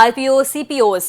RPO, CPOs,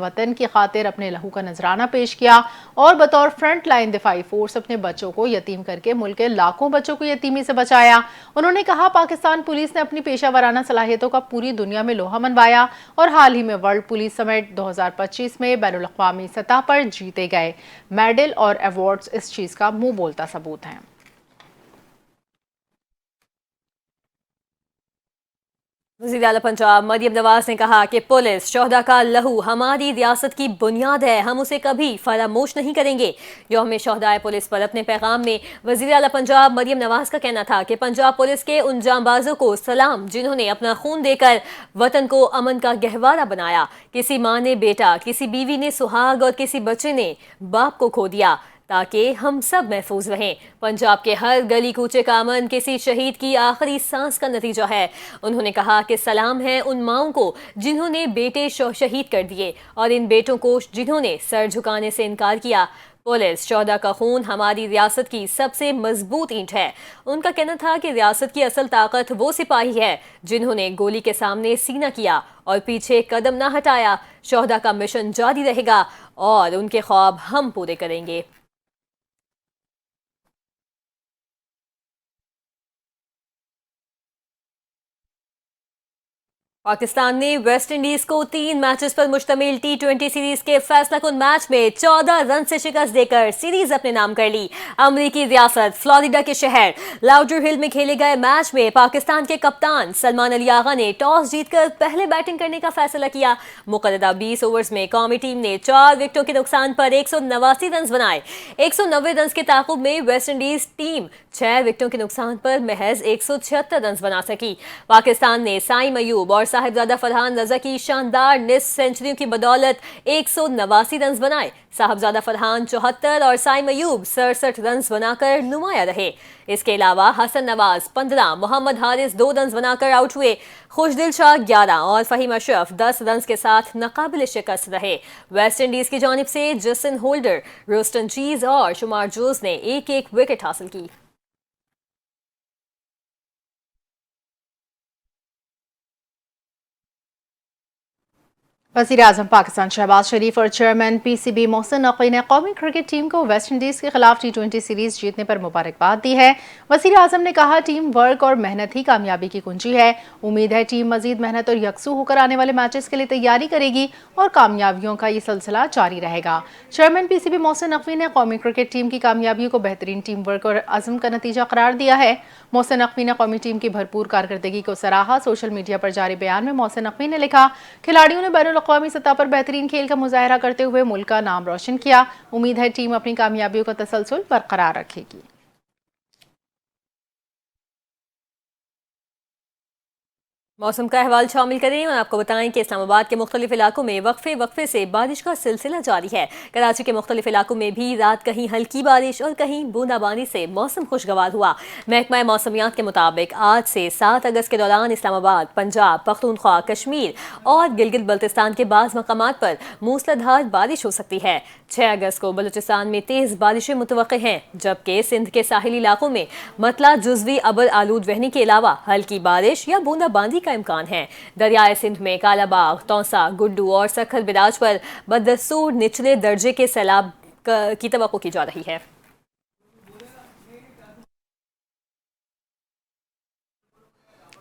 وطن کی خاطر اپنے لہو کا نذرانہ پیش کیا اور بطور فرنٹ لائن دفاعی فورس اپنے بچوں کو یتیم کر کے ملک کے لاکھوں بچوں کو یتیمی سے بچایا۔ انہوں نے کہا پاکستان پولیس نے اپنی پیشہ ورانہ صلاحیتوں کا پوری دنیا میں لوہا منوایا اور حال ہی میں ورلڈ پولیس سمٹ 2025 میں بین الاقوامی سطح پر جیتے گئے میڈل اور ایوارڈز اس چیز کا منہ بولتا ثبوت ہیں۔ وزیر اعلیٰ پنجاب مریم نواز نے کہا کہ پولیس شہداء کا لہو ہماری ریاست کی بنیاد ہے، ہم اسے کبھی فراموش نہیں کریں گے۔ یوم شہداء پولیس پر اپنے پیغام میں وزیر اعلیٰ پنجاب مریم نواز کا کہنا تھا کہ پنجاب پولیس کے ان جانبازوں کو سلام جنہوں نے اپنا خون دے کر وطن کو امن کا گہوارہ بنایا۔ کسی ماں نے بیٹا، کسی بیوی نے سہاگ اور کسی بچے نے باپ کو کھو دیا تاکہ ہم سب محفوظ رہیں۔ پنجاب کے ہر گلی کوچے کا امن کسی شہید کی آخری سانس کا نتیجہ ہے۔ انہوں نے کہا کہ سلام ہے ان ماؤں کو جنہوں نے بیٹے شہید کر دیے اور ان بیٹوں کو جنہوں نے سر جھکانے سے انکار کیا۔ پولیس شہداء کا خون ہماری ریاست کی سب سے مضبوط اینٹ ہے۔ ان کا کہنا تھا کہ ریاست کی اصل طاقت وہ سپاہی ہے جنہوں نے گولی کے سامنے سینہ کیا اور پیچھے قدم نہ ہٹایا۔ شہداء کا مشن جاری رہے گا اور ان کے خواب ہم پورے کریں گے۔ پاکستان نے ویسٹ انڈیز کو 3 میچز پر مشتمل T20 سیریز کے فیصلہ کن میچ میں 14 رن سے شکست دے کر سیریز اپنے نام کر لی۔ امریکی ریاست فلوریڈا کے شہر لاؤڈر ہل میں کھیلے گئے میچ میں پاکستان کے کپتان سلمان علی آغا نے ٹاس جیت کر پہلے بیٹنگ کرنے کا فیصلہ کیا۔ مقررہ 20 اوورز میں قومی ٹیم نے 4 وکٹوں کے نقصان پر 189 رنز بنائے۔ 190 رنز کے تعاقب میں ویسٹ انڈیز ٹیم 6 وکٹوں کے نقصان پر محض 176 رنز بنا سکی۔ پاکستان نے سائم ایوب اور صاحبزادہ فرحان رضا کی شاندار نصف سینچریوں کی بدولت 189 رنز بنائے۔ صاحبزادہ فرحان 74 اور سائم ایوب 67 رنز بنا کر نمایاں رہے۔ اس کے علاوہ حسن نواز 15، محمد حارث 2 رنز بنا کر آؤٹ ہوئے۔ خوشدل شاہ 11 اور فہیم اشرف 10 رنز کے ساتھ ناقابل شکست رہے۔ ویسٹ انڈیز کی جانب سے جسن ہولڈر، روسٹن چیز اور شمار جوز نے ایک ایک وکٹ حاصل کی۔ وزیر اعظم پاکستان شہباز شریف اور chairman P C B Mohsin Naqvi نے قومی کرکٹ ٹیم کو ویسٹ انڈیز کے خلاف T20 سیریز جیتنے پر مبارکباد دی ہے۔ وزیر اعظم نے کہا ٹیم ورک اور محنت ہی کامیابی کی کنجی ہے۔ امید ہے ٹیم مزید محنت اور یکسو ہو کر آنے والے میچز کے لیے تیاری کرے گی اور کامیابیوں کا یہ سلسلہ جاری رہے گا۔ Chairman P C B Mohsin Naqvi نے قومی کرکٹ ٹیم کی کامیابیوں کو بہترین ٹیم ورک اور عزم کا نتیجہ قرار دیا ہے۔ محسن نقوی نے قومی ٹیم کی بھرپور کارکردگی کو سراہا۔ سوشل میڈیا پر جاری بیان میں محسن نقوی نے لکھا، کھلاڑیوں نے بین الاقوامی سطح پر بہترین کھیل کا مظاہرہ کرتے ہوئے ملک کا نام روشن کیا۔ امید ہے ٹیم اپنی کامیابیوں کا تسلسل برقرار رکھے گی۔ موسم کا احوال شامل کریں اور آپ کو بتائیں کہ اسلام آباد کے مختلف علاقوں میں وقفے سے بارش کا سلسلہ جاری ہے۔ کراچی کے مختلف علاقوں میں بھی رات کہیں ہلکی بارش اور کہیں بوندا بانی سے موسم خوشگوار ہوا۔ محکمہ موسمیات کے مطابق آج سے 7 اگست کے دوران اسلام آباد، پنجاب، پختونخوا، کشمیر اور گلگت بلتستان کے بعض مقامات پر موسلادھار بارش ہو سکتی ہے۔ 6 اگست کو بلوچستان میں تیز بارشیں متوقع ہیں، جبکہ سندھ کے ساحلی علاقوں میں مطلع جزوی ابر آلود رہنے کے علاوہ ہلکی بارش یا بوندا باندی کا امکان ہے۔ دریائے سندھ میں کالا باغ، تونسا، گڈو اور سکھر براج پر بدستور نچلے درجے کے سیلاب کی توقع کی جا رہی ہے۔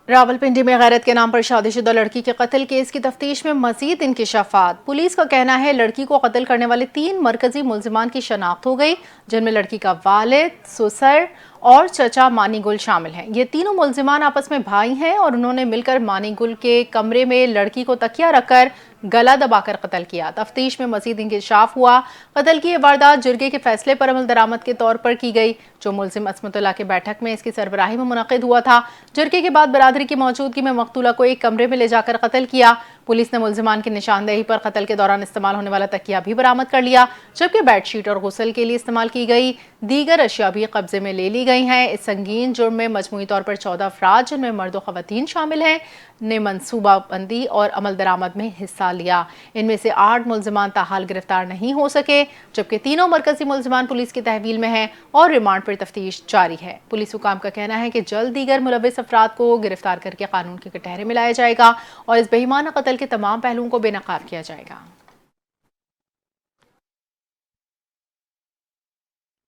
راولپنڈی میں غیرت کے نام پر شادی شدہ لڑکی کے قتل کیس کی تفتیش میں مزید انکشافات۔ پولیس کا کہنا ہے لڑکی کو قتل کرنے والے 3 مرکزی ملزمان کی شناخت ہو گئی، جن میں لڑکی کا والد، سسر اور چچا مانی گل شامل ہیں۔ یہ تینوں ملزمان آپس میں بھائی ہیں اور انہوں نے مل کر مانی گل کے کمرے میں لڑکی کو تکیہ رکھ کر گلا دبا کر قتل کیا۔ تفتیش میں مزید انکشاف ہوا، قتل کی یہ واردات جرگے کے فیصلے پر عمل درآمد کے طور پر کی گئی، جو ملزم عصمت اللہ کے بیٹھک میں اس کی سربراہی میں منعقد ہوا تھا۔ جرگے کے بعد برادری کی موجودگی میں مقتولہ کو ایک کمرے میں لے جا کر قتل کیا۔ پولیس نے ملزمان کی نشاندہی پر قتل کے دوران استعمال ہونے والا تکیہ بھی برآمد کر لیا، جبکہ بیڈ شیٹ اور غسل کے لیے استعمال کی گئی دیگر اشیاء بھی قبضے میں لے لی گئی ہیں۔ اس سنگین جرم میں مجموعی طور پر 14 افراد، جن میں مرد و خواتین شامل ہیں، نے منصوبہ بندی اور عمل درآمد میں حصہ لیا۔ ان میں سے 8 ملزمان تاحال گرفتار نہیں ہو سکے، جبکہ تینوں مرکزی ملزمان پولیس کی تحویل میں ہیں اور ریمانڈ پر تفتیش جاری ہے۔ پولیس حکام کا کہنا ہے کہ جلد دیگر ملوث افراد کو گرفتار کر کے قانون کے کٹہرے میں لایا جائے گا اور اس بے ایمانہ قتل مسائل کے تمام پہلوؤں کو بے نقاب کیا جائے گا۔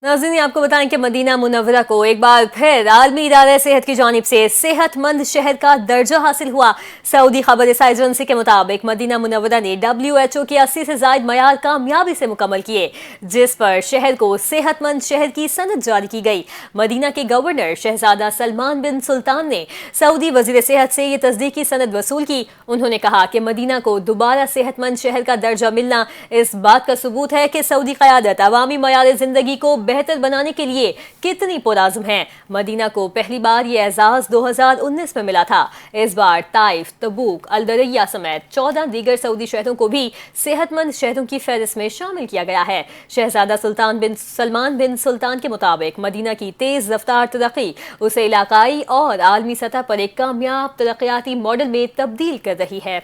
ناظرین آپ کو بتائیں کہ مدینہ منورہ کو ایک بار پھر عالمی ادارہ صحت کی جانب سے صحت مند شہر کا درجہ حاصل ہوا۔ سعودی خبر رساں ایجنسی کے مطابق مدینہ منورہ نے WHO کے 80 سے زائد معیار کامیابی سے مکمل کیے، جس پر شہر کو صحت مند شہر کی سند جاری کی گئی۔ مدینہ کے گورنر شہزادہ سلمان بن سلطان نے سعودی وزیر صحت سے یہ تصدیقی سند وصول کی۔ انہوں نے کہا کہ مدینہ کو دوبارہ صحت مند شہر کا درجہ ملنا اس بات کا ثبوت ہے کہ سعودی قیادت عوامی معیار زندگی کو بہتر بنانے کے لیے کتنی پرعزم ہے۔ مدینہ کو پہلی بار یہ اعزاز 2019 میں ملا تھا۔ اس بار طائف، تبوک، الدریہ سمیت 14 دیگر سعودی شہروں کو بھی صحت مند شہروں کی فہرست میں شامل کیا گیا ہے۔ شہزادہ سلمان بن سلطان کے مطابق مدینہ کی تیز رفتار ترقی اسے علاقائی اور عالمی سطح پر ایک کامیاب ترقیاتی ماڈل میں تبدیل کر رہی ہے۔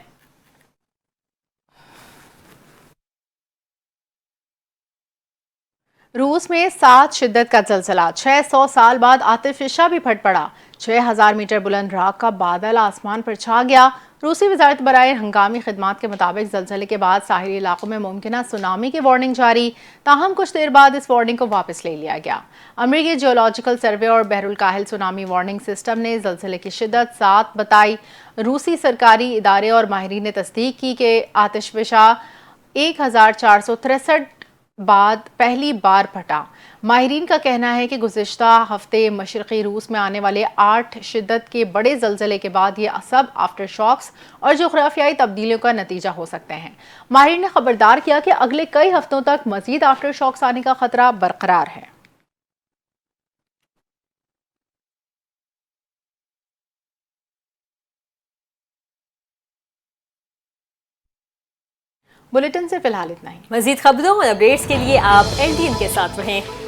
روس میں 7 شدت کا زلزلہ، 600 سال بعد آتش فشاں بھی پھٹ پڑا۔ 6000 میٹر بلند راک کا بادل آسمان پر چھا گیا۔ روسی وزارت برائے ہنگامی خدمات کے مطابق زلزلے کے بعد ساحلی علاقوں میں ممکنہ سونامی کی وارننگ جاری، تاہم کچھ دیر بعد اس وارننگ کو واپس لے لیا گیا۔ امریکی جیولوجیکل سروے اور بحر الکاہل سونامی وارننگ سسٹم نے زلزلے کی شدت 7 بتائی۔ روسی سرکاری ادارے اور ماہرین نے تصدیق کی کہ آتش فشاں 1463 بعد پہلی بار پھٹا۔ ماہرین کا کہنا ہے کہ گزشتہ ہفتے مشرقی روس میں آنے والے 8 شدت کے بڑے زلزلے کے بعد یہ سب آفٹر شاکس اور جغرافیائی تبدیلیوں کا نتیجہ ہو سکتے ہیں۔ ماہرین نے خبردار کیا کہ اگلے کئی ہفتوں تک مزید آفٹر شاکس آنے کا خطرہ برقرار ہے۔ بلیٹن سے فی الحال اتنا ہی۔ مزید خبروں اور اپڈیٹس کے لیے آپ NTN کے ساتھ رہیں۔